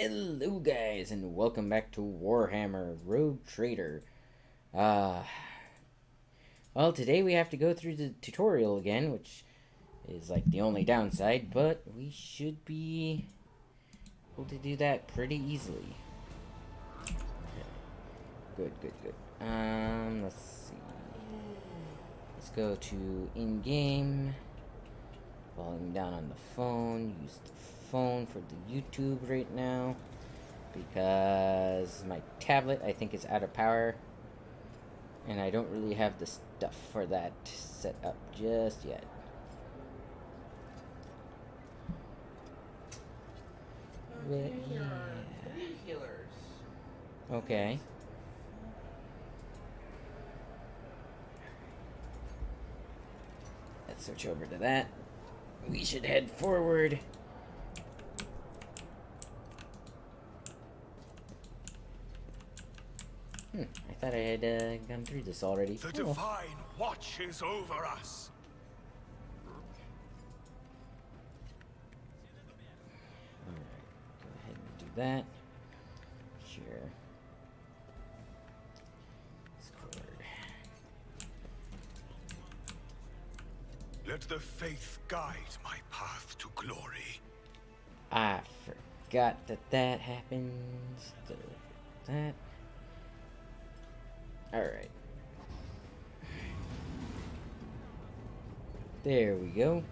Hello guys and welcome back to Warhammer Rogue Trader. Well, today we have to go through the tutorial again, which is like the only downside, but we should be able to do that pretty easily. Okay. Good. Let's see. Let's go to in-game. Volume down on the phone. Use the phone for the YouTube right now because my tablet I think is out of power and I don't really have the stuff for that set up just yet. But, yeah. Okay. Let's switch over to that. We should head forward. I thought I had gone through this already. The divine watch is over us. Alright, go ahead and do that. Sure. Discord. Let the faith guide my path to glory. I forgot that happens. That. Alright. There we go.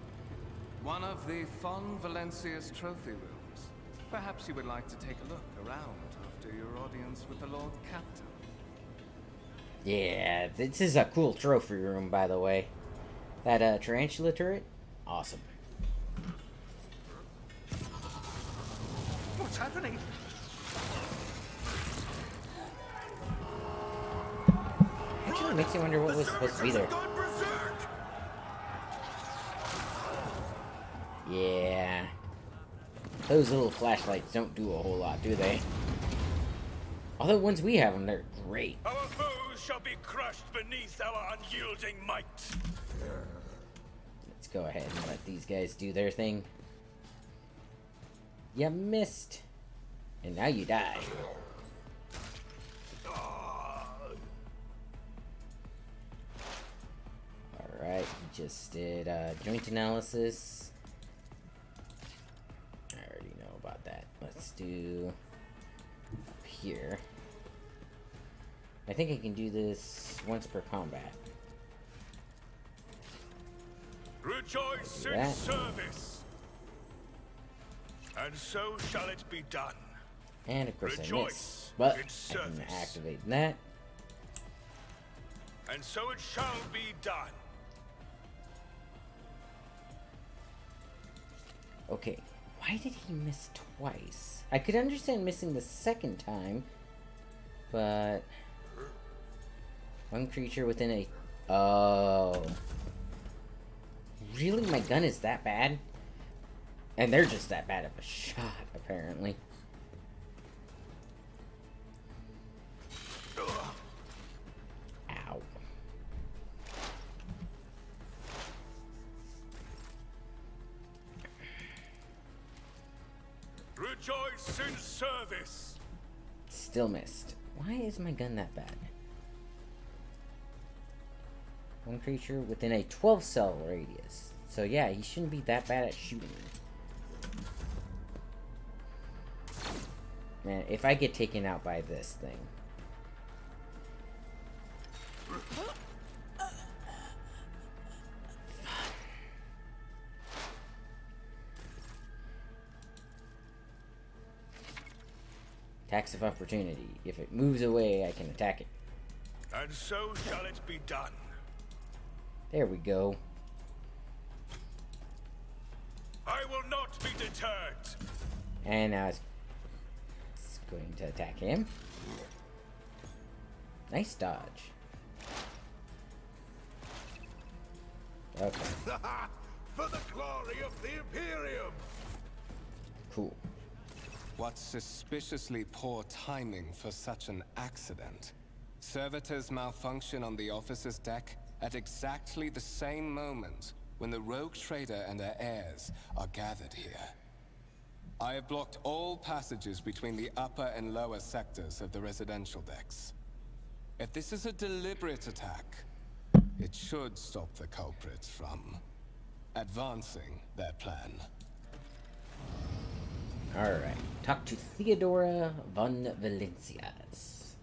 One of the Fon Valencia's trophy rooms. Perhaps you would like to take a look around after your audience with the Lord Captain. Yeah, this is a cool trophy room, by the way. That tarantula turret? Awesome. What's happening? Actually, it makes you wonder what was supposed to be there. Yeah. Those little flashlights don't do a whole lot, do they? Although once we have them, they're great. Our foes shall be crushed beneath our unyielding might. Let's go ahead and let these guys do their thing. You missed. And now you die. Alright, just did joint analysis. I already know about that. Let's do up here. I think I can do this once per combat. Rejoice in service, and so shall it be done. And of course I Rejoice miss, but in I service. can activate that. And so it shall be done. Okay, why did he miss twice? I could understand missing the second time, but one creature within a... Oh. Really? My gun is that bad? And they're just that bad of a shot, apparently. Ow. Rejoice in service. Still missed. Why is my gun that bad? One creature within a 12 cell radius. So yeah, he shouldn't be that bad at shooting me. Man, if I get taken out by this thing. Attacks of opportunity. If it moves away, I can attack it. And so shall it be done. There we go. I will not be deterred. And now it's going to attack him. Nice dodge. Okay, For the glory of the Imperium. cool. What suspiciously poor timing for such an accident. Servitors malfunction on the officer's deck at exactly the same moment when the rogue trader and her heirs are gathered here. I have blocked all passages between the upper and lower sectors of the residential decks. If this is a deliberate attack, it should stop the culprits from advancing their plan. Alright. Talk to Theodora von Valencias.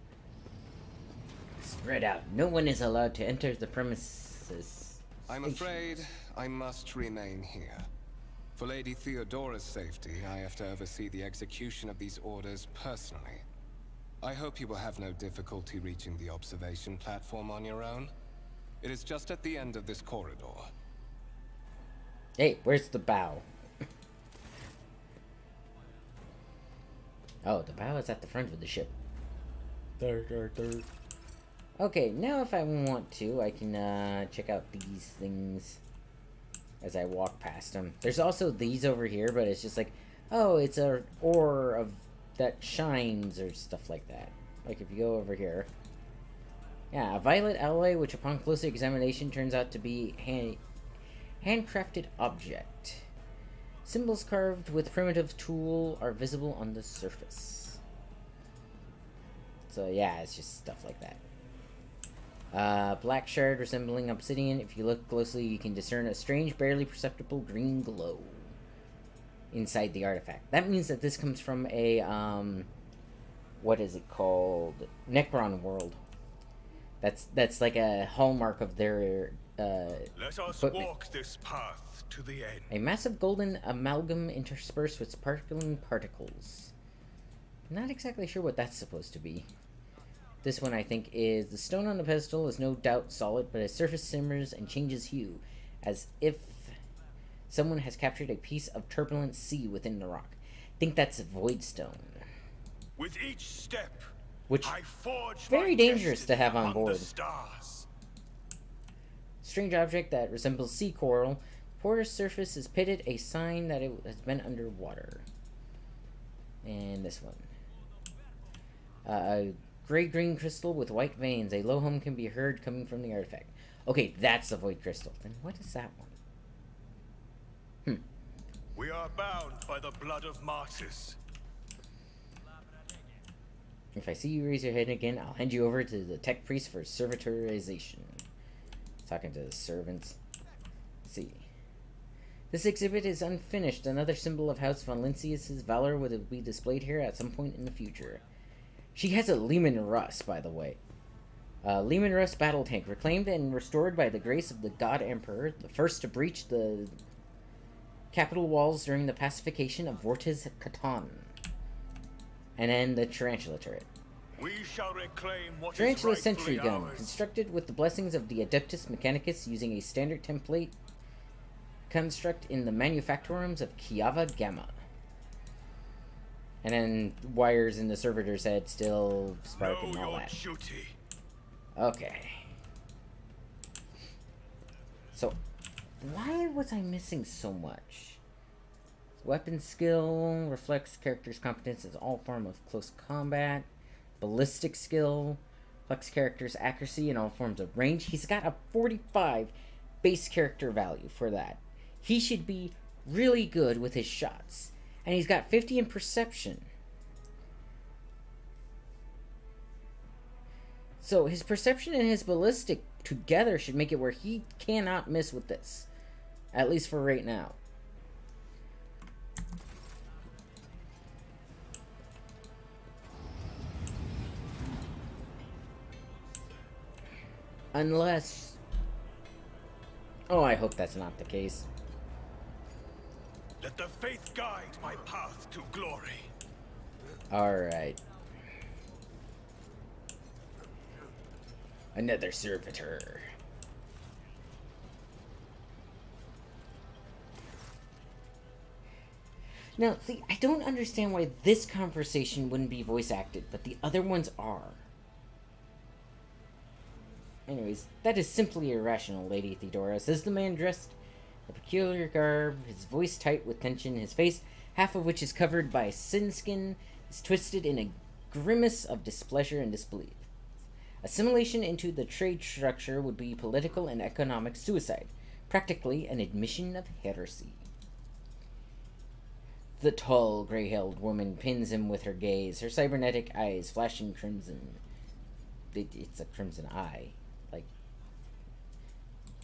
Spread out. No one is allowed to enter the premises. I'm afraid I must remain here. For Lady Theodora's safety, I have to oversee the execution of these orders personally. I hope you will have no difficulty reaching the observation platform on your own. It is just at the end of this corridor. Hey, where's the bow? Oh, the bow is at the front of the ship. Okay, now if I want to, I can check out these things as I walk past them. There's also these over here, but it's just like, oh, it's a ore of that shines or stuff like that. Like if you go over here. Yeah, a violet alloy, which upon closer examination turns out to be handcrafted object. Symbols carved with primitive tool are visible on the surface. So yeah, it's just stuff like that. Black shard resembling obsidian. If you look closely, you can discern a strange, barely perceptible green glow inside the artifact. That means that this comes from a, what is it called? Necron world. That's like a hallmark of their, Let us equipment. walk this path to the end. A massive golden amalgam interspersed with sparkling particles. Not exactly sure what that's supposed to be. This one, I think, is the stone on the pedestal is no doubt solid, but its surface simmers and changes hue, as if someone has captured a piece of turbulent sea within the rock. I think that's void stone. With each step, Which, I forge very my dangerous to destiny have on among board. the stars. Strange object that resembles sea coral. Porous surface is pitted, a sign that it has been underwater. And this one. A gray-green crystal with white veins. A low hum can be heard coming from the artifact. Okay, that's the void crystal. Then what is that one? We are bound by the blood of martyrs. If I see you raise your head again, I'll hand you over to the tech priest for servitorization. Talking to the servants. Let's see. This exhibit is unfinished. Another symbol of House Valencius' valor will be displayed here at some point in the future. She has a Lehman Russ, by the way. Lehman Russ battle tank, reclaimed and restored by the grace of the God Emperor, the first to breach the capital walls during the pacification of Vortiz Catan. And then the Tarantula turret. We shall reclaim what Tarantula is sentry rightfully gun, ours. constructed with the blessings of the Adeptus Mechanicus using a standard template construct in the manufactorums of Kiava Gamma. And then wires in the servitor's head still spark Know and all your that. duty. Okay. So, why was I missing so much? Weapon skill reflects character's competence as all form of close combat. Ballistic skill reflects character's accuracy in all forms of range. He's got a 45 base character value for that. He should be really good with his shots. And he's got 50 in perception. So his perception and his ballistic together should make it where he cannot miss with this. At least for right now. Unless... Oh, I hope that's not the case. Let the faith guide my path to glory. Alright. Another servitor. Now, see, I don't understand why this conversation wouldn't be voice acted, but the other ones are. Anyways, that is simply irrational, Lady Theodora, says the man dressed in a peculiar garb, his voice tight with tension, his face, half of which is covered by sin skin, is twisted in a grimace of displeasure and disbelief. Assimilation into the trade structure would be political and economic suicide, practically an admission of heresy. The tall, gray-haired woman pins him with her gaze, her cybernetic eyes flashing crimson. It's a crimson eye. Like,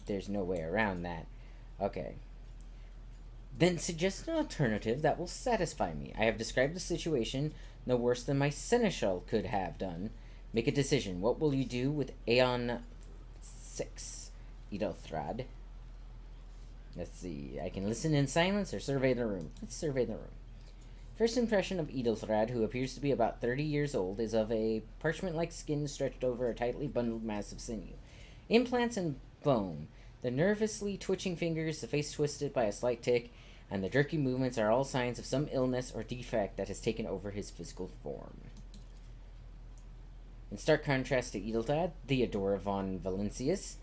there's no way around that. Okay. Then suggest an alternative that will satisfy me. I have described the situation no worse than my seneschal could have done. Make a decision. What will you do with Aeon 6, Edelthrad? Let's see. I can listen in silence or survey the room. Let's survey the room. First impression of Edelthrad, who appears to be about 30 years old, is of a parchment-like skin stretched over a tightly bundled mass of sinew. Implants and bone. The nervously twitching fingers, the face twisted by a slight tic, and the jerky movements are all signs of some illness or defect that has taken over his physical form. In stark contrast to Edelthrad, Theodora von Valentius,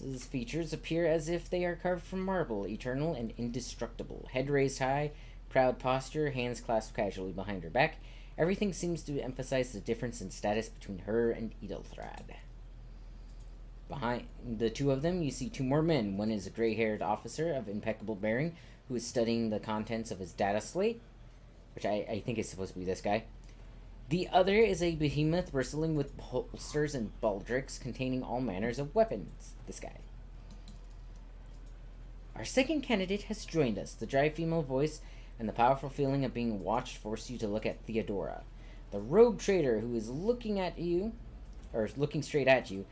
his features appear as if they are carved from marble, eternal and indestructible. Head raised high, proud posture, hands clasped casually behind her back. Everything seems to emphasize the difference in status between her and Edelthrad. Behind the two of them, you see two more men. One is a gray-haired officer of impeccable bearing who is studying the contents of his data slate, which I think is supposed to be this guy. The other is a behemoth bristling with holsters and baldricks containing all manners of weapons. This guy. Our second candidate has joined us. The dry female voice and the powerful feeling of being watched force you to look at Theodora, the rogue trader who is looking at you, or looking straight at you,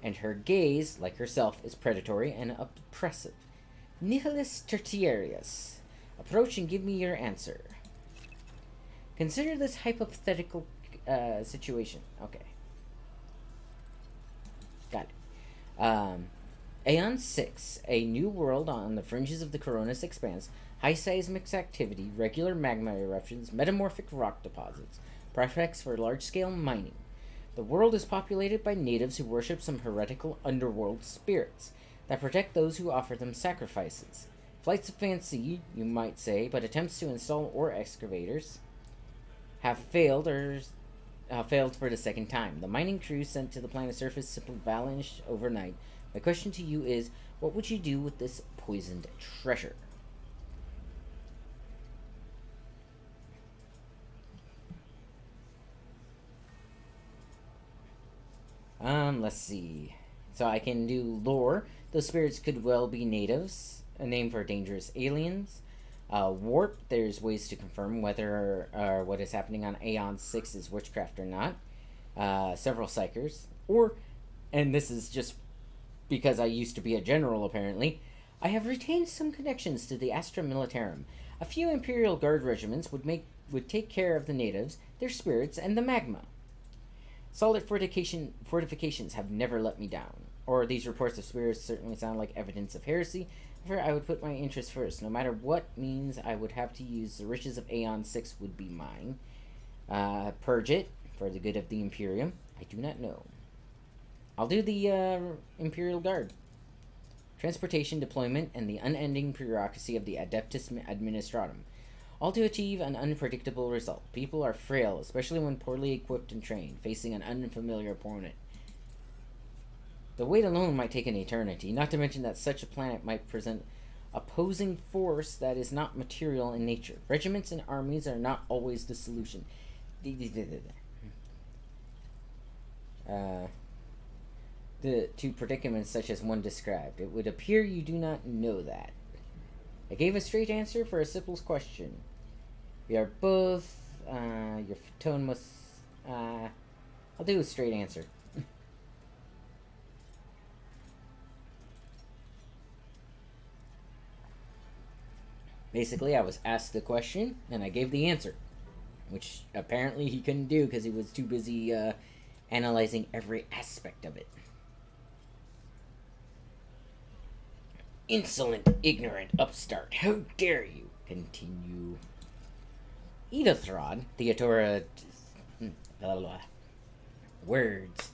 and her gaze, like herself, is predatory and oppressive. Nihilus tertiarius. Approach and give me your answer. Consider this hypothetical situation. Okay. Got it. Aeon 6, a new world on the fringes of the Coronis Expanse, high seismic activity, regular magma eruptions, metamorphic rock deposits, perfects for large-scale mining. The world is populated by natives who worship some heretical underworld spirits that protect those who offer them sacrifices. Flights of fancy, you might say, but attempts to install ore excavators have failed for the second time. The mining crew sent to the planet's surface simply vanished overnight. My question to you is, what would you do with this poisoned treasure? Let's see. So I can do lore. Those spirits could well be natives, a name for dangerous aliens. Warp, there's ways to confirm whether what is happening on Aeon 6 is witchcraft or not. Several psychers. Or, and this is just because I used to be a general apparently, I have retained some connections to the Astra Militarum. A few Imperial Guard regiments would take care of the natives, their spirits, and the magma. Solid fortifications have never let me down. Or these reports of spirits certainly sound like evidence of heresy. However, I would put my interests first. No matter what means I would have to use, the riches of Aeon 6 would be mine. Purge it, for the good of the Imperium. I do not know. I'll do the Imperial Guard. Transportation, deployment, and the unending bureaucracy of the Adeptus Administratum. All to achieve an unpredictable result. People are frail, especially when poorly equipped and trained, facing an unfamiliar opponent. The wait alone might take an eternity, not to mention that such a planet might present opposing force that is not material in nature. Regiments and armies are not always the solution. To predicaments such as one described. It would appear you do not know that. I gave a straight answer for a simple question. We are both, your tone must, I'll do a straight answer. Basically, I was asked the question, and I gave the answer. Which apparently he couldn't do because he was too busy, analyzing every aspect of it. Insolent, ignorant upstart. How dare you? Continue. Edelthrad, Theodora... Blah, blah, blah. Words.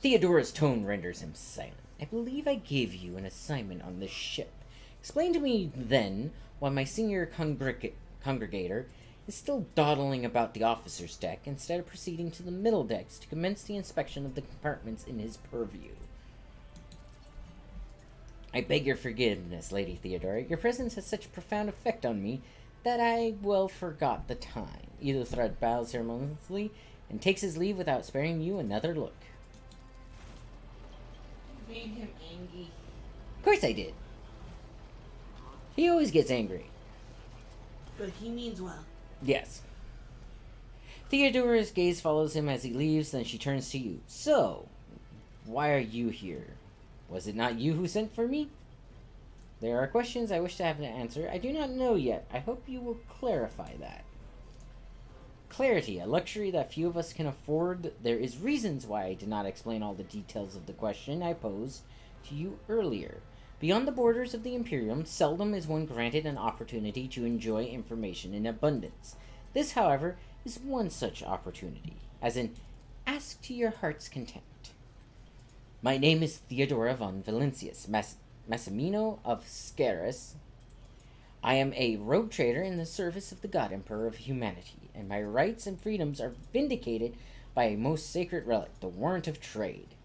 Theodora's tone renders him silent. I believe I gave you an assignment on this ship. Explain to me, then, why my senior congregator is still dawdling about the officer's deck instead of proceeding to the middle decks to commence the inspection of the compartments in his purview. I beg your forgiveness, Lady Theodora. Your presence has such a profound effect on me that I, well, forgot the time. Ethelthred bows ceremoniously and takes his leave without sparing you another look. You made him angry. Of course I did. He always gets angry. But he means well. Yes. Theodora's gaze follows him as he leaves, then she turns to you. So, why are you here? Was it not you who sent for me? There are questions I wish to have an answer. I do not know yet. I hope you will clarify that. Clarity, a luxury that few of us can afford. There is reasons why I did not explain all the details of the question I posed to you earlier. Beyond the borders of the Imperium, seldom is one granted an opportunity to enjoy information in abundance. This, however, is one such opportunity, as in, ask to your heart's content. My name is Theodora von Valentius, Massimino of Scaris. I am a rogue trader in the service of the God Emperor of humanity, and my rights and freedoms are vindicated by a most sacred relic, the Warrant of Trade.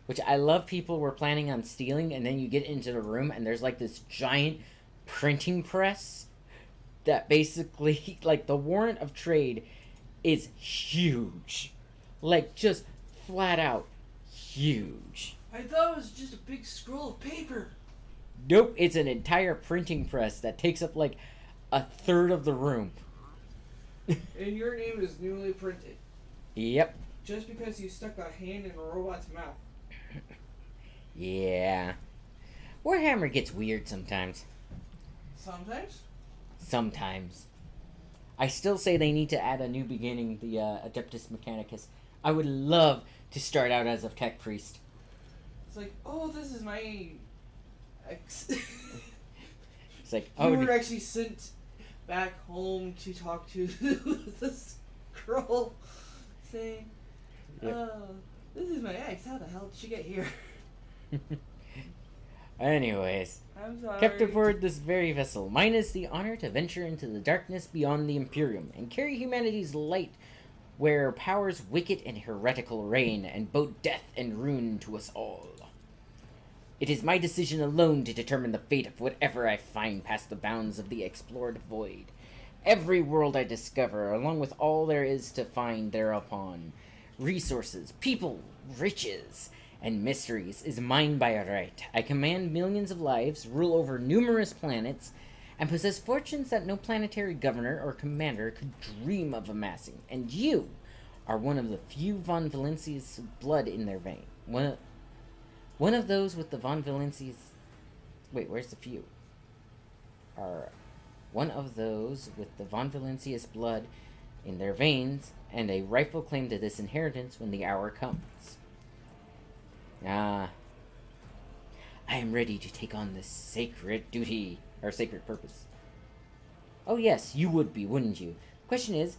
Which I love. People were planning on stealing, and then you get into the room, and there's like this giant printing press that basically, like, the Warrant of Trade is huge. Like, just flat out huge. I thought it was just a big scroll of paper. Nope, it's an entire printing press that takes up like a third of the room. And your name is newly printed. Yep. Just because you stuck a hand in a robot's mouth. Yeah. Warhammer gets weird sometimes. Sometimes? Sometimes. I still say they need to add a new beginning, the Adeptus Mechanicus. I would love to start out as a tech priest. It's like, oh, this is my ex. It's like, You were actually sent back home to talk to the scroll, saying, Yep. this is my ex. How the hell did she get here? Anyways, I'm sorry. kept aboard this very vessel, mine is the honor to venture into the darkness beyond the Imperium and carry humanity's light where powers wicked and heretical reign and both death and ruin to us all. It is my decision alone to determine the fate of whatever I find past the bounds of the explored void. Every world I discover, along with all there is to find thereupon, resources, people, riches, and mysteries, is mine by right. I command millions of lives, rule over numerous planets, and possess fortunes that no planetary governor or commander could dream of amassing. And you are one of the few von Valencia's blood in their vein. One of those with the von Valencia's... Wait, where's the few? Are one of those with the von Valencia's blood in their veins, and a rightful claim to this inheritance when the hour comes. I am ready to take on this sacred duty, or sacred purpose. Oh yes, you would be, wouldn't you? The question is,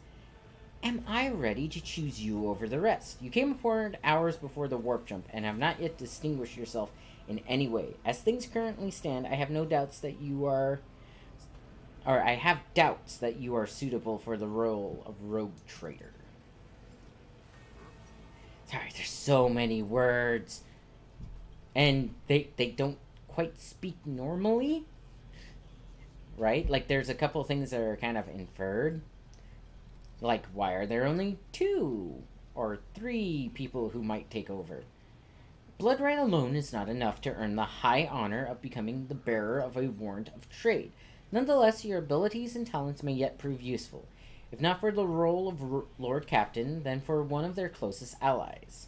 am I ready to choose you over the rest? You came aboard hours before the warp jump, and have not yet distinguished yourself in any way. As things currently stand, I have no doubts that you are... Or I have doubts that you are suitable for the role of rogue trader. Sorry, there's so many words. And they don't quite speak normally. Right? Like, there's a couple things that are kind of inferred. Like, why are there only 2 or 3 people who might take over? Blood right alone is not enough to earn the high honor of becoming the bearer of a warrant of trade. Nonetheless, your abilities and talents may yet prove useful. If not for the role of Lord Captain, then for one of their closest allies.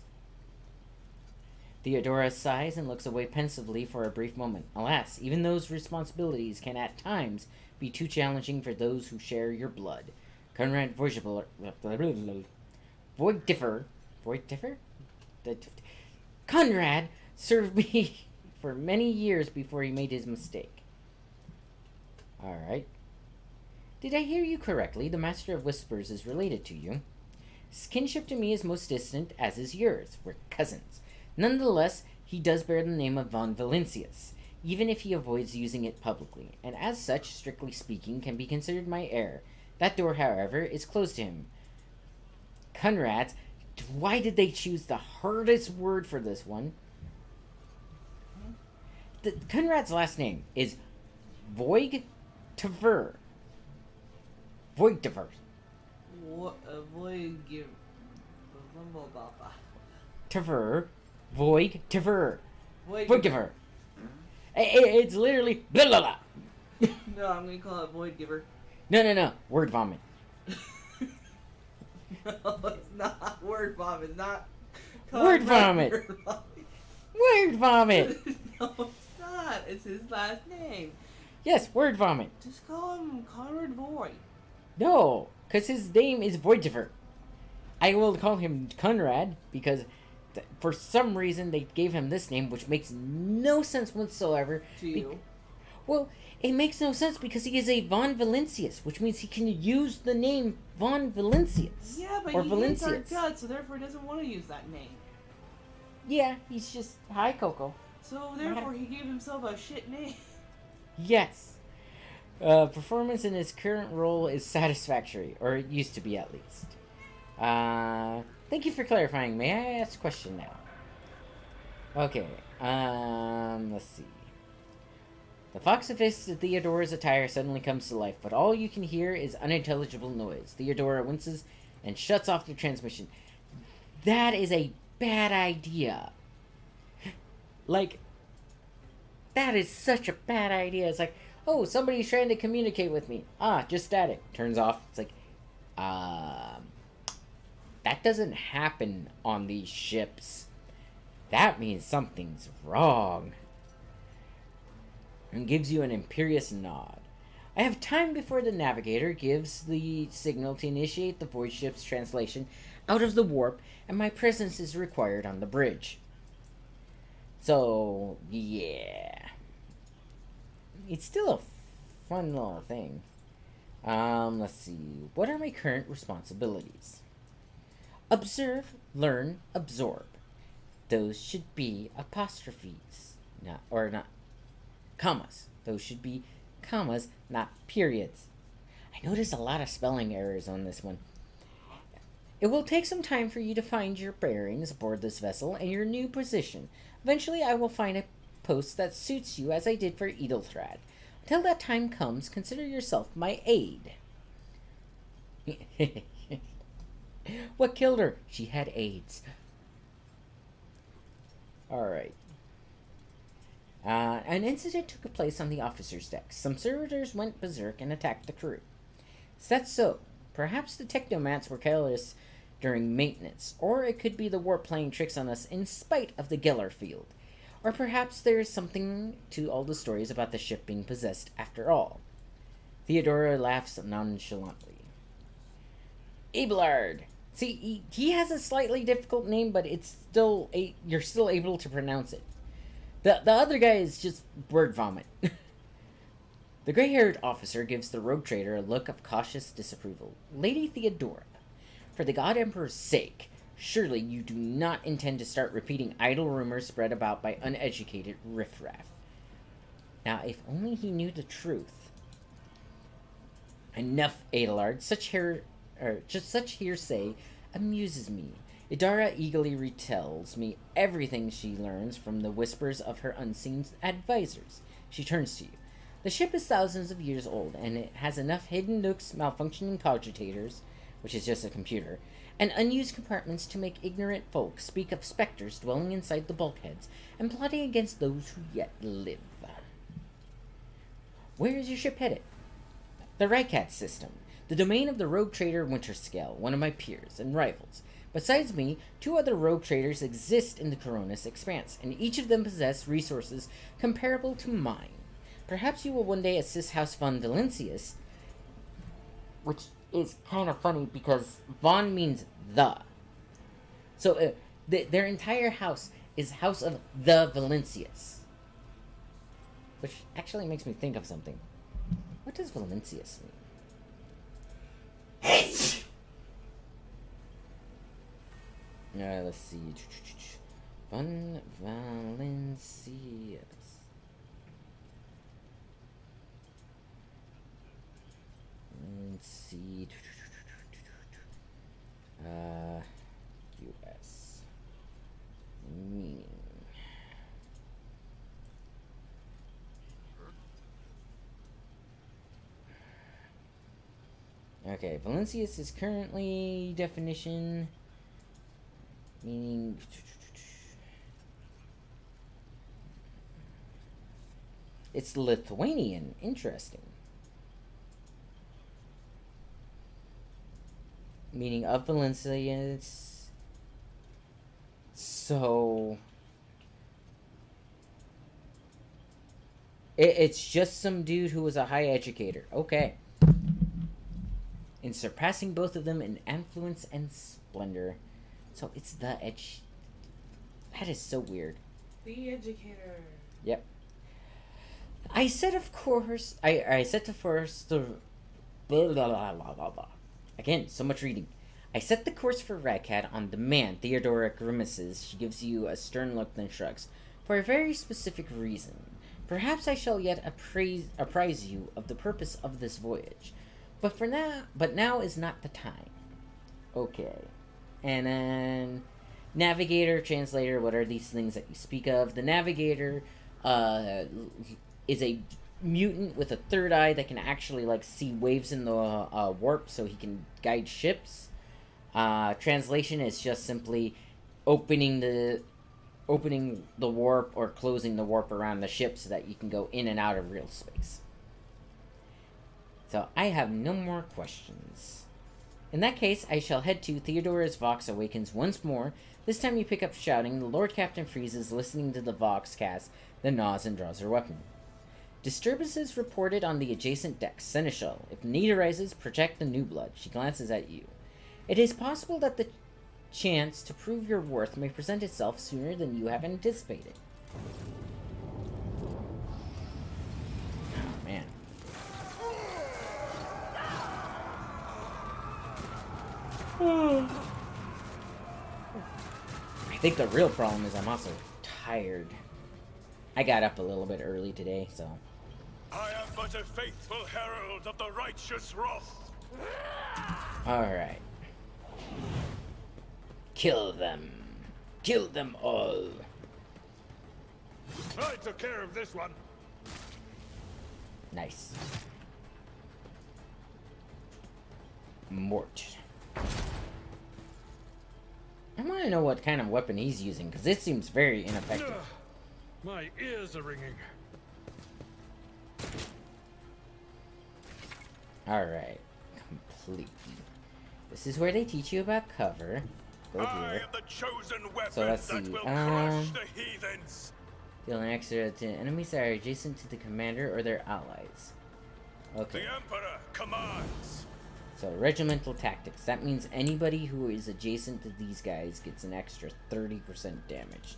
Theodora sighs and looks away pensively for a brief moment. Alas, even those responsibilities can at times be too challenging for those who share your blood. Conrad Voigtifer? Conrad served me for many years before he made his mistake. Alright. Did I hear you correctly? The Master of Whispers is related to you. His kinship to me is most distant, as is yours. We're cousins. Nonetheless, he does bear the name of von Valencius, even if he avoids using it publicly, and as such, strictly speaking, can be considered my heir. That door, however, is closed to him. Conrad, why did they choose the hardest word for this one? Conrad's last name is Voigtifer. Voidgiver. What avoid give blah blah blah. Tiver. Voidgiver. Void Voidgiver. It's literally blah blah blah. No, I'm gonna call it void giver. No. Word vomit. No, it's not word vomit. It's not Word vomit. Word vomit. Word vomit. No, it's not. It's his last name. Yes, word vomit. Just call him Conrad Void. No, because his name is Voidgiver. I will call him Conrad because for some reason they gave him this name, which makes no sense whatsoever. To you. Well, it makes no sense because he is a Von Valencius, which means he can use the name Von Valencius. Yeah, but or he hates our Valencius. guts, so therefore he doesn't want to use that name. Yeah, he's just hi Coco. So therefore he gave himself a shit name. Yes. Performance in his current role is satisfactory, or it used to be at least. Thank you for clarifying. May I ask a question now? Okay. Let's see. The Foxifist Theodora's attire suddenly comes to life, but all you can hear is unintelligible noise. Theodora winces and shuts off the transmission. That is a bad idea. Like, that is such a bad idea. It's like, oh, somebody's trying to communicate with me. Ah, just static. Turns off. It's like, that doesn't happen on these ships. That means something's wrong. And gives you an imperious nod. I have time before the navigator gives the signal to initiate the void ship's translation out of the warp, and my presence is required on the bridge. So, yeah. It's still a fun little thing. Let's see. What are my current responsibilities? Observe, learn, absorb. Those should be apostrophes. Not commas. Those should be commas, not periods. I noticed a lot of spelling errors on this one. It will take some time for you to find your bearings aboard this vessel and your new position. Eventually, I will find a post that suits you as I did for Edelthrad. Until that time comes, consider yourself my aide. What killed her? She had AIDS. Alright. An incident took place on the officer's deck. Some servitors went berserk and attacked the crew. Is that so? Perhaps the technomats were careless during maintenance, or it could be the warp playing tricks on us in spite of the Geller field. Or perhaps there is something to all the stories about the ship being possessed after all. Theodora laughs nonchalantly. Abelard! See, he has a slightly difficult name, but it's still you're still able to pronounce it. The other guy is just word vomit. The gray-haired officer gives the rogue trader a look of cautious disapproval. Lady Theodora, for the God Emperor's sake, surely you do not intend to start repeating idle rumors spread about by uneducated riffraff. Now, if only he knew the truth. Enough, Adelard. Such hearsay amuses me. Idara eagerly retells me everything she learns from the whispers of her unseen advisors. She turns to you. The ship is thousands of years old, and it has enough hidden nooks, malfunctioning cogitators, which is just a computer, and unused compartments to make ignorant folk speak of specters dwelling inside the bulkheads and plotting against those who yet live. Where is your ship headed? The Rycat system, the domain of the rogue trader Winterscale, one of my peers and rivals. Besides me, 2 other rogue traders exist in the Coronis Expanse, and each of them possess resources comparable to mine. Perhaps you will one day assist House Von Valencius, which is kind of funny because Von means the. So their entire house is House of the Valencius. Which actually makes me think of something. What does Valencius mean? Let's see. Von Valencius. Let's see. US. Meaning. Okay, Valencius is currently definition, meaning... It's Lithuanian. Interesting. Meaning of Valencius. So... It's just some dude who was a high educator. Okay. In surpassing both of them in affluence and splendor. So it's the edge. That is so weird. The educator. Yep. I said, of course. I said to first. Blah, blah, blah, blah, blah, blah. Again, so much reading. I set the course for Radcat on demand. Theodora grimaces. She gives you a stern look, then shrugs. For a very specific reason. Perhaps I shall yet apprise you of the purpose of this voyage. But now is not the time. Okay. And then navigator, translator, what are these things that you speak of? The navigator is a mutant with a third eye that can actually like see waves in the warp, so he can guide ships. Translation is just simply opening the warp or closing the warp around the ship so that you can go in and out of real space. So I have no more questions. In that case, I shall head to Theodora's Vox awakens once more. This time you pick up shouting. The Lord Captain freezes, listening to the Vox cast, then nods and draws her weapon. Disturbances reported on the adjacent deck. Seneschal. If need arises, protect the new blood. She glances at you. It is possible that the chance to prove your worth may present itself sooner than you have anticipated. Oh, man. I think the real problem is I'm also tired. I got up a little bit early today, so... I am but a faithful herald of the righteous wrath. Alright. Kill them. Kill them all. I took care of this one. Nice. Mort. I want to know what kind of weapon he's using, because it seems very ineffective. My ears are ringing. Alright. Complete. This is where they teach you about cover. Go I here. am the chosen weapon So let's that see, will crush the heathens. Deal an extra to enemies that are adjacent to the commander or their allies. Okay. The Emperor commands. So, regimental tactics. That means anybody who is adjacent to these guys gets an extra 30% damage.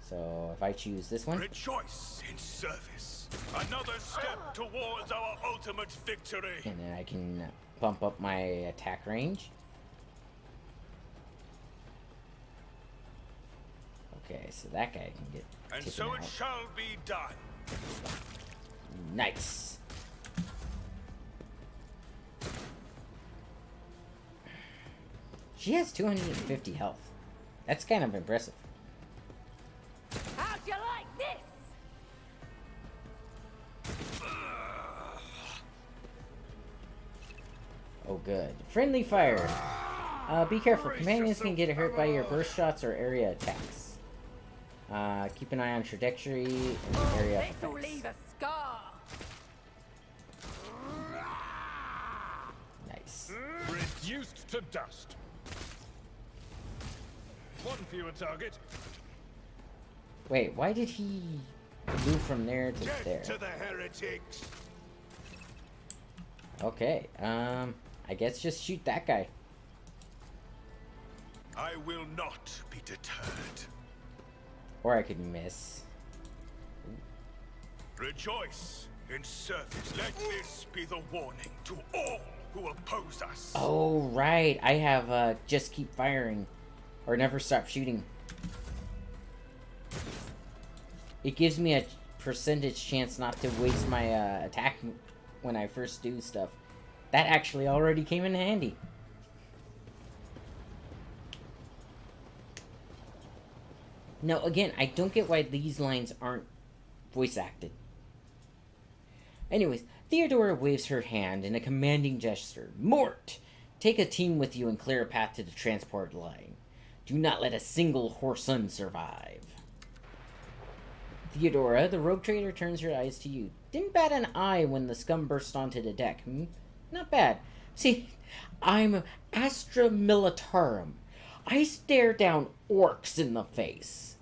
So, if I choose this one... Rejoice in service. Another step towards our ultimate victory. And then I can bump up my attack range. Okay, so that guy can get And taken so out. it shall be done. Nice. She has 250 health. That's kind of impressive. How'd you like this? Oh, good. Friendly fire. Be careful. Companions can get hurt by your burst shots or area attacks. Keep an eye on trajectory and area This'll effects. leave a scar. Nice. Reduced to dust. One fewer target. Wait, why did he move from there to there? Death to the heretics. Okay, I guess just shoot that guy. I will not be deterred. Or I could miss. Rejoice in service. Let this be the warning to all who oppose us. Oh, right. I have, just keep firing. Or never stop shooting. It gives me a percentage chance not to waste my, attack when I first do stuff. That actually already came in handy. Now, again, I don't get why these lines aren't voice acted. Anyways, Theodora waves her hand in a commanding gesture. Mort! Take a team with you and clear a path to the transport line. Do not let a single Horsun survive. Theodora, the rogue trader, turns her eyes to you. Didn't bat an eye when the scum burst onto the deck, hmm? Not bad. See, I'm Astra Militarum. I stare down orcs in the face.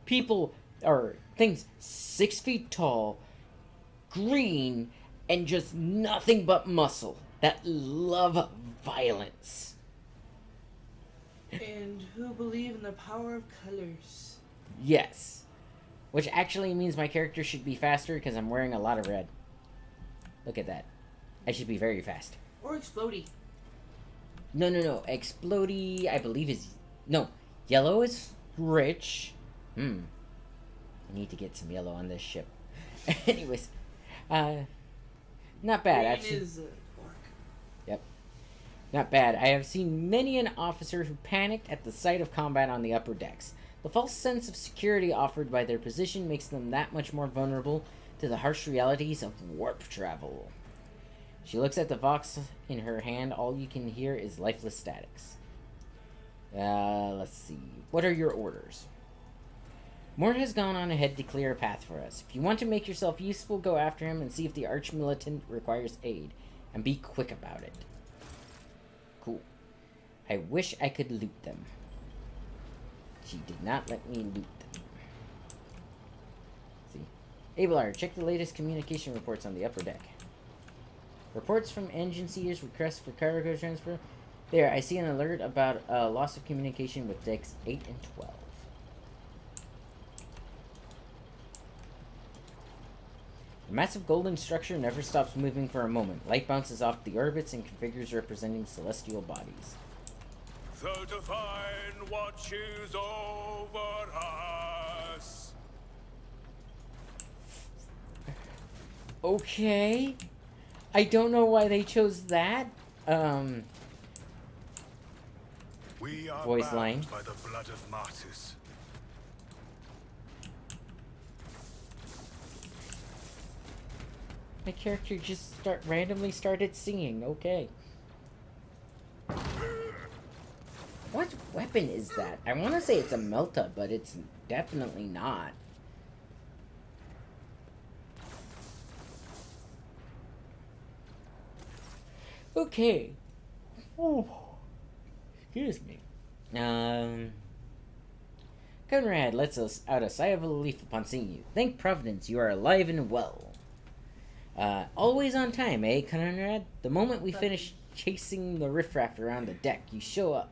People, or things 6 feet tall, green, and just nothing but muscle that love violence. And who believe in the power of colors. Yes. Which actually means my character should be faster because I'm wearing a lot of red. Look at that. I should be very fast. Or explodey. No. Explodey, I believe is... No. Yellow is rich. I need to get some yellow on this ship. Anyways. Not bad. Green is orc. Yep. Not bad. I have seen many an officer who panicked at the sight of combat on the upper decks. The false sense of security offered by their position makes them that much more vulnerable to the harsh realities of warp travel. She looks at the Vox in her hand. All you can hear is lifeless statics. Let's see. What are your orders? Mort has gone on ahead to clear a path for us. If you want to make yourself useful, go after him and see if the arch-militant requires aid. And be quick about it. Cool. I wish I could loot them. She did not let me loot them. See. Abelard, check the latest communication reports on the upper deck. Reports from engine seers, requests for cargo transfer. There, I see an alert about loss of communication with decks 8 and 12. The massive golden structure never stops moving for a moment. Light bounces off the orbits and configures representing celestial bodies. The divine watches over us. Okay. I don't know why they chose that. We are Voice bound line. by the blood of martyrs. My character just randomly started singing. Okay. What weapon is that? I want to say it's a Melta, but it's definitely not. Okay. Oh. Excuse me. Conrad lets us out a sigh of relief upon seeing you. Thank Providence, you are alive and well. Always on time, eh, Conrad? The moment we finish chasing the riffraff around the deck, you show up.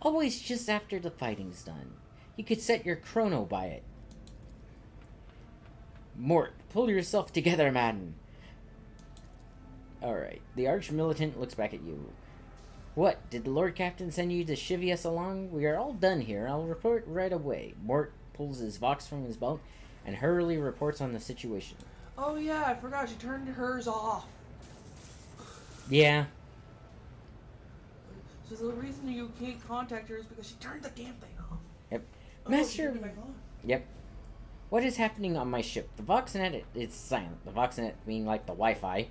Always just after the fighting's done. You could set your chrono by it. Mort, pull yourself together, man. Alright, the arch-militant looks back at you. What, did the Lord Captain send you to chivvy us along? We are all done here. I'll report right away. Mort pulls his Vox from his belt and hurriedly reports on the situation. Oh yeah, I forgot she turned hers off. Yeah. So the reason you can't contact her is because she turned the damn thing off. Yep. Oh, Master... she turned it back on. Yep. What is happening on my ship? The Voxnet is silent. The Voxnet being like the Wi-Fi.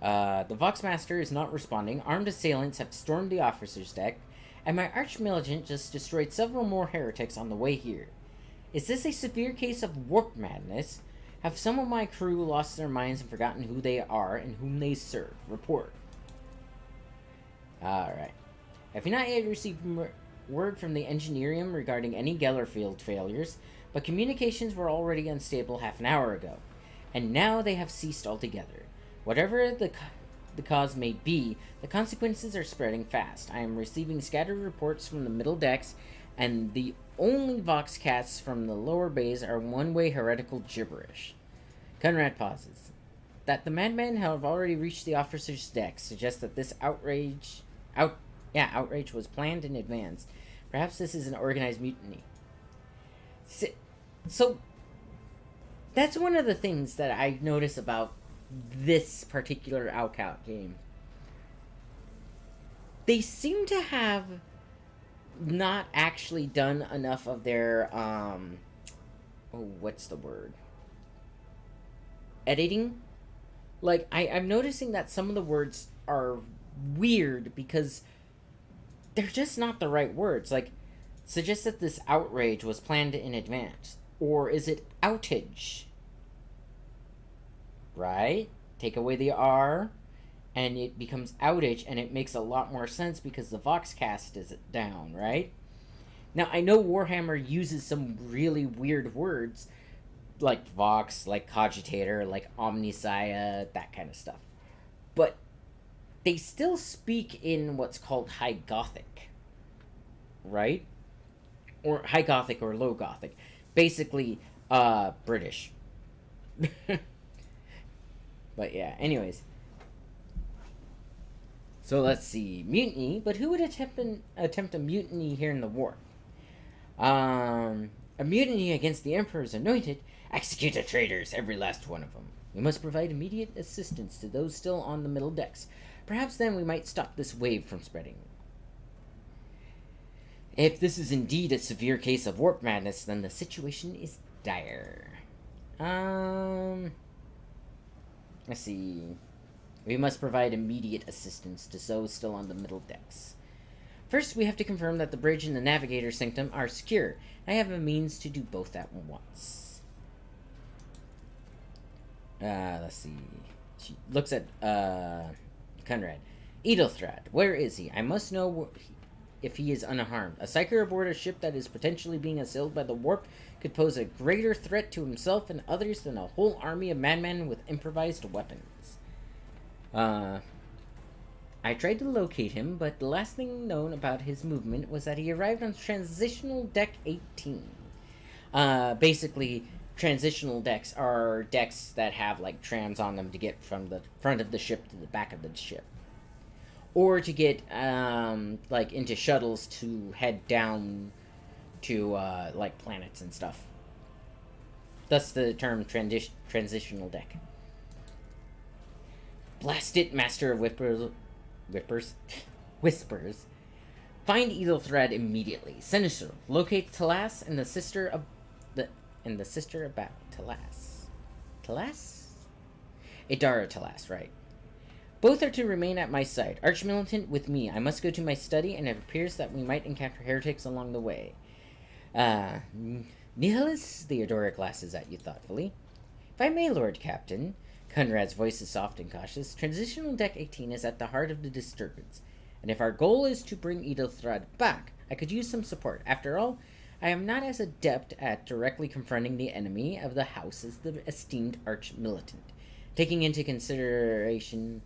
The Voxmaster is not responding. Armed assailants have stormed the officer's deck, and my arch-militant just destroyed several more heretics on the way here. Is this a severe case of warp madness? Have some of my crew lost their minds and forgotten who they are and whom they serve? Report. Alright. Have you not yet received word from the Engineerium regarding any Gellerfield failures, but communications were already unstable half an hour ago, and now they have ceased altogether. Whatever the cause may be, the consequences are spreading fast. I am receiving scattered reports from the middle decks, and the only Vox casts from the lower bays are one-way heretical gibberish. Conrad pauses. That the madmen have already reached the officer's deck suggests that this outrage was planned in advance. Perhaps this is an organized mutiny. So, that's one of the things that I notice about this particular Outcast game. They seem to have not actually done enough of their, what's the word? editing, like, I'm noticing that some of the words are weird because they're just not the right words. Like, suggests that this outrage was planned in advance. Or is it outage? Right? Take away the R, and it becomes outage, and it makes a lot more sense because the Voxcast is down, right? Now, I know Warhammer uses some really weird words, like Vox, like Cogitator, like Omnissiah, that kind of stuff. But they still speak in what's called High Gothic, right? Or High Gothic or Low Gothic. Basically, British. But yeah, anyways. So let's see. Mutiny, but who would attempt a mutiny here in the war? A mutiny against the Emperor's anointed. Execute the traitors, every last one of them. We must provide immediate assistance to those still on the middle decks. Perhaps then we might stop this wave from spreading. If this is indeed a severe case of warp madness, then the situation is dire. Let's see. We must provide immediate assistance to those still on the middle decks. First, we have to confirm that the bridge and the navigator sanctum are secure. I have a means to do both at once. Let's see. She looks at, Conrad. Edelthrad, where is he? I must know if he is unharmed. A psyker aboard a ship that is potentially being assailed by the warp could pose a greater threat to himself and others than a whole army of madmen with improvised weapons. I tried to locate him, but the last thing known about his movement was that he arrived on Transitional Deck 18. Basically, transitional decks are decks that have, like, trams on them to get from the front of the ship to the back of the ship. Or to get, like, into shuttles to head down to, like, planets and stuff. Thus the term transitional deck. Blast it, Master of Whispers. Find Edelthread immediately. Sinister. Locate Talas and the sister about Talas? Idara Talas, right. Both are to remain at my side. Archmilitant with me. I must go to my study, and it appears that we might encounter heretics along the way. Nihilus? Theodora glasses at you thoughtfully. If I may, Lord Captain. Conrad's voice is soft and cautious. Transitional Deck 18 is at the heart of the disturbance, and if our goal is to bring Edelthrad back, I could use some support. After all, I am not as adept at directly confronting the enemy of the house as the esteemed Arch-Militant. Taking into consideration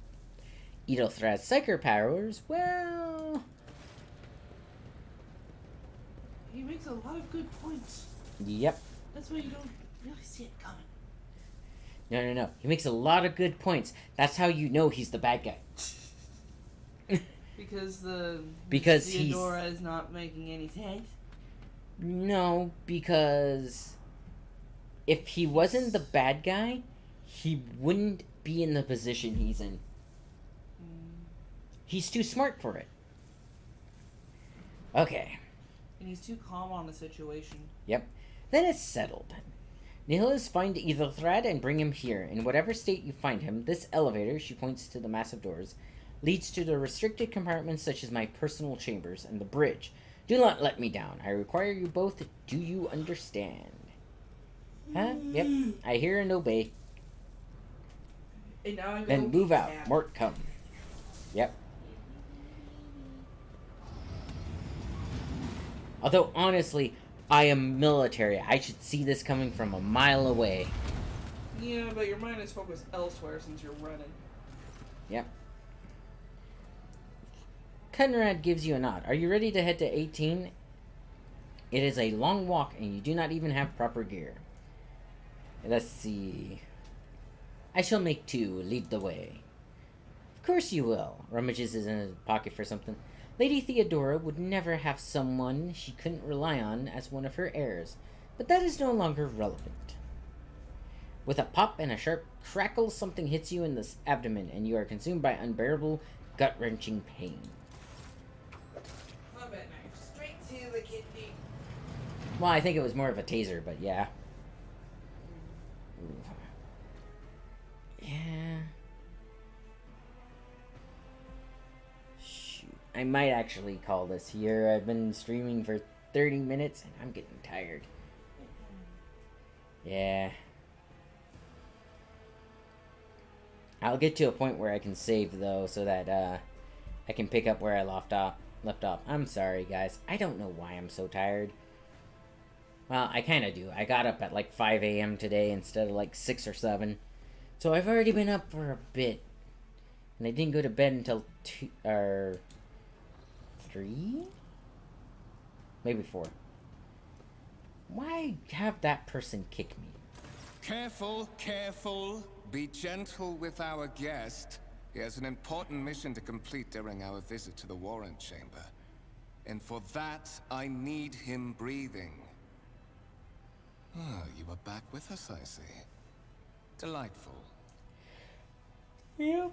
Edelthrad's psyker powers, well... He makes a lot of good points. Yep. That's why you don't really see it coming. No. He makes a lot of good points. That's how you know he's the bad guy. Because Theodora is not making any sense? No, because if he wasn't the bad guy, he wouldn't be in the position he's in. He's too smart for it. Okay. And he's too calm on the situation. Yep. Then it's settled. Nihilus, find Edelthrad and bring him here. In whatever state you find him, this elevator, she points to the massive doors, leads to the restricted compartments such as my personal chambers and the bridge. Do not let me down. I require you both. Do you understand? Huh? Yep. I hear and obey. And now I then move out. Mort, come. Yep. Although, honestly, I am military. I should see this coming from a mile away. Yeah, but your mind is focused elsewhere since you're running. Yep. Conrad gives you a nod. Are you ready to head to 18? It is a long walk, and you do not even have proper gear. Let's see. I shall make two. Lead the way. Of course you will. Rummages in his pocket for something. Lady Theodora would never have someone she couldn't rely on as one of her heirs, but that is no longer relevant. With a pop and a sharp crackle, something hits you in the abdomen, and you are consumed by unbearable, gut-wrenching pain. Combat knife, straight to the kidney. Well, I think it was more of a taser, but yeah. Yeah. Shoot. I might actually call this here. I've been streaming for 30 minutes and I'm getting tired. Yeah. I'll get to a point where I can save, though, so that I can pick up where I left off. I'm sorry, guys. I don't know why I'm so tired. Well, I kind of do. I got up at like 5 a.m. today instead of like 6 or 7. So I've already been up for a bit. And I didn't go to bed until 2 or 3? Maybe 4. Why have that person kick me? Careful, careful. Be gentle with our guest. He has an important mission to complete during our visit to the Warrant Chamber. And for that, I need him breathing. Oh, you are back with us, I see. Delightful. Yep.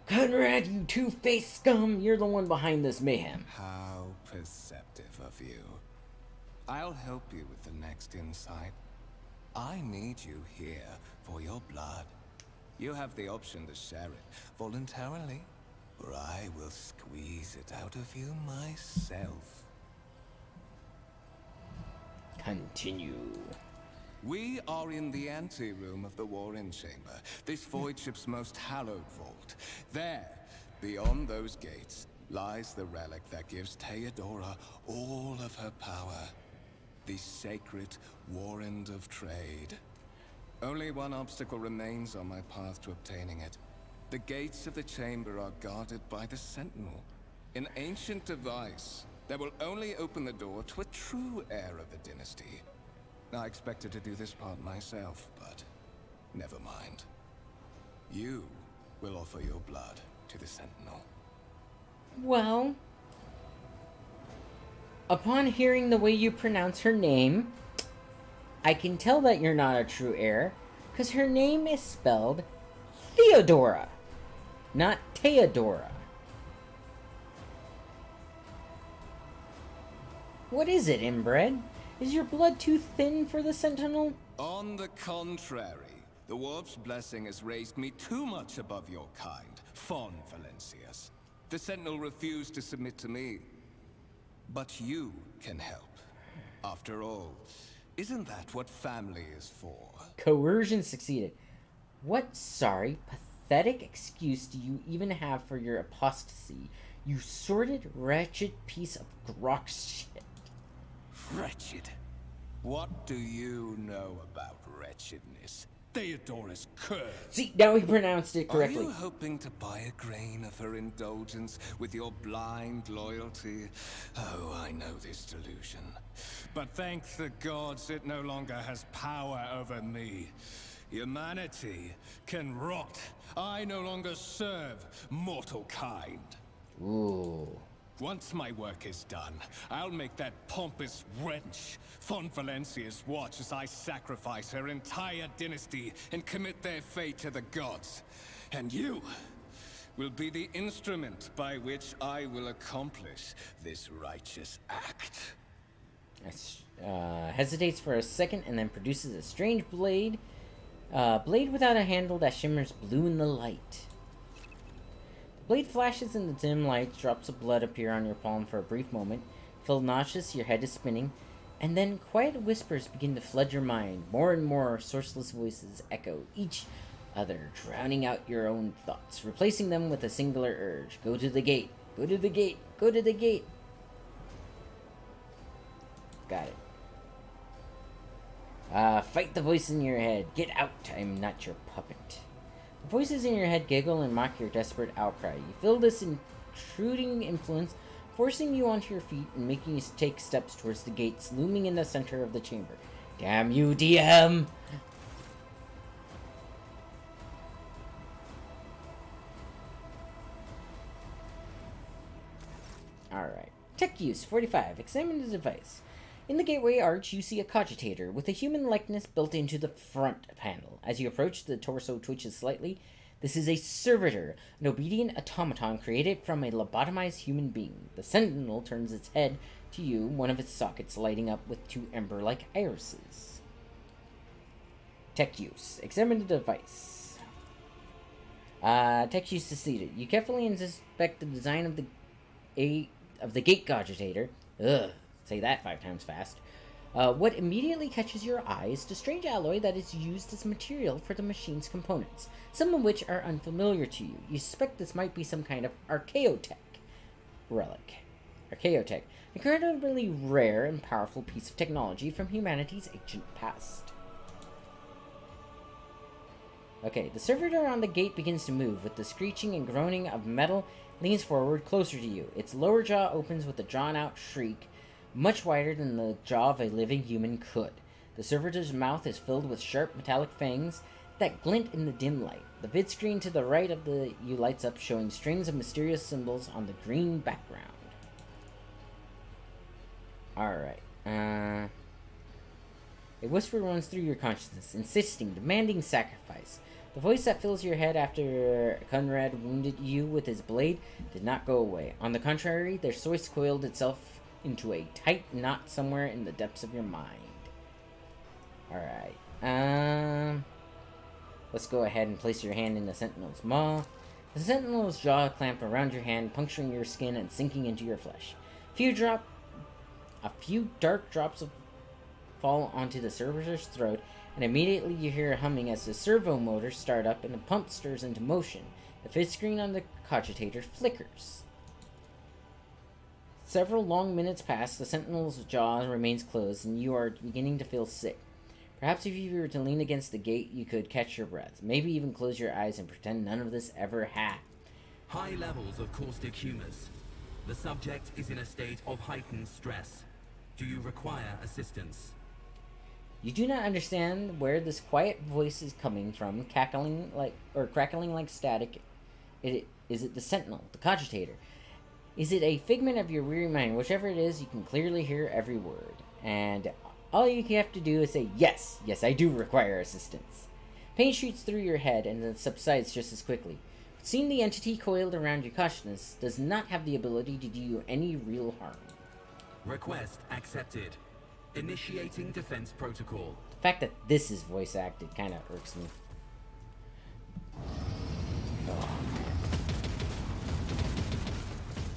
Conrad, you two-faced scum! You're the one behind this mayhem. How perceptive of you. I'll help you with the next insight. I need you here for your blood. You have the option to share it voluntarily, or I will squeeze it out of you myself. Continue. We are in the anteroom of the Warren Chamber, this void ship's most hallowed vault. There, beyond those gates, lies the relic that gives Theodora all of her power. The sacred Warrant of Trade. Only one obstacle remains on my path to obtaining it. The gates of the chamber are guarded by the Sentinel, an ancient device that will only open the door to a true heir of the dynasty. I expected to do this part myself, but never mind. You will offer your blood to the Sentinel. Well, upon hearing the way you pronounce her name, I can tell that you're not a true heir, because her name is spelled Theodora, not Theodora. What is it, inbred? Is your blood too thin for the Sentinel? On the contrary, the Warp's blessing has raised me too much above your kind, Fon Valencius. The Sentinel refused to submit to me. But you can help. After all, isn't that what family is for? Coercion succeeded. What sorry, pathetic excuse do you even have for your apostasy, you sordid, wretched piece of grok shit? Wretched? What do you know about wretchedness? Theodora's curse. See, now he pronounced it correctly. Are you hoping to buy a grain of her indulgence with your blind loyalty? Oh, I know this delusion. But thank the gods it no longer has power over me. Humanity can rot. I no longer serve mortal kind. Ooh. Once my work is done, I'll make that pompous wench Fon Valencia's watch as I sacrifice her entire dynasty and commit their fate to the gods. And you will be the instrument by which I will accomplish this righteous act. Hesitates for a second and then produces a strange blade. Blade without a handle that shimmers blue in the light. The blade flashes in the dim light, drops of blood appear on your palm for a brief moment. Feel nauseous, your head is spinning, and then quiet whispers begin to flood your mind. More and more sourceless voices echo each other, drowning out your own thoughts, replacing them with a singular urge. Go to the gate. Go to the gate. Go to the gate. Got it. Fight the voice in your head. Get out. I'm not your puppet. The voices in your head giggle and mock your desperate outcry. You feel this intruding influence, forcing you onto your feet and making you take steps towards the gates looming in the center of the chamber. Damn you, DM! Alright. Tech use, 45. Examine the device. In the gateway arch, you see a cogitator with a human likeness built into the front panel. As you approach, the torso twitches slightly. This is a servitor, an obedient automaton created from a lobotomized human being. The Sentinel turns its head to you, one of its sockets lighting up with two ember-like irises. Tech use. Examine the device. Tech use succeeded. You carefully inspect the design of the gate cogitator. Ugh, say that 5 times fast. What immediately catches your eye is the strange alloy that is used as material for the machine's components, some of which are unfamiliar to you. You suspect this might be some kind of archaeotech relic. Archaeotech, incredibly rare and powerful piece of technology from humanity's ancient past. Okay, the servitor on the gate begins to move. With the screeching and groaning of metal, leans forward closer to you. Its lower jaw opens with a drawn-out shriek, much wider than the jaw of a living human could. The servitor's mouth is filled with sharp metallic fangs that glint in the dim light. The vid screen to the right of you lights up, showing strings of mysterious symbols on the green background. Alright, a whisper runs through your consciousness, insisting, demanding sacrifice. The voice that fills your head after Conrad wounded you with his blade did not go away. On the contrary, their voice coiled itself into a tight knot somewhere in the depths of your mind. Alright, let's go ahead and place your hand in the Sentinel's maw. The Sentinel's jaw clamped around your hand, puncturing your skin and sinking into your flesh. A few dark drops fall onto the servitor's throat, and immediately you hear a humming as the servo motors start up and the pump stirs into motion. The vid screen on the cogitator flickers. Several long minutes pass, the Sentinel's jaw remains closed, and you are beginning to feel sick. Perhaps if you were to lean against the gate, you could catch your breath. Maybe even close your eyes and pretend none of this ever happened. High levels of caustic humors. The subject is in a state of heightened stress. Do you require assistance? You do not understand where this quiet voice is coming from, crackling like static. Is it the Sentinel, the cogitator? Is it a figment of your weary mind? Whichever it is, you can clearly hear every word. And all you have to do is say, yes, I do require assistance. Pain shoots through your head and then subsides just as quickly. But seeing the entity coiled around your consciousness does not have the ability to do you any real harm. Request accepted. Initiating defense protocol. The fact that this is voice acted kind of irks me. Oh,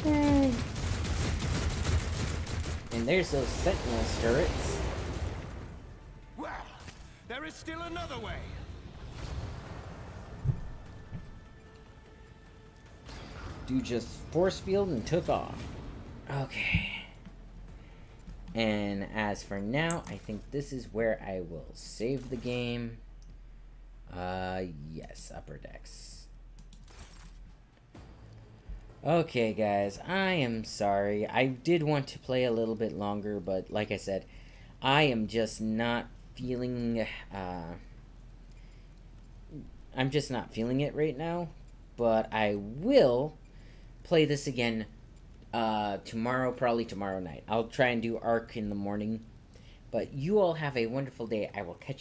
man. And there's those Sentinel turrets. Well, there is still another way. Dude just force field and took off. Okay. And as for now, I think this is where I will save the game. Yes, upper decks. Okay, guys, I am sorry. I did want to play a little bit longer, but like I said, I am just not feeling, I'm just not feeling it right now. But I will play this again tomorrow, probably tomorrow night. I'll try and do Ark in the morning. But you all have a wonderful day. I will catch you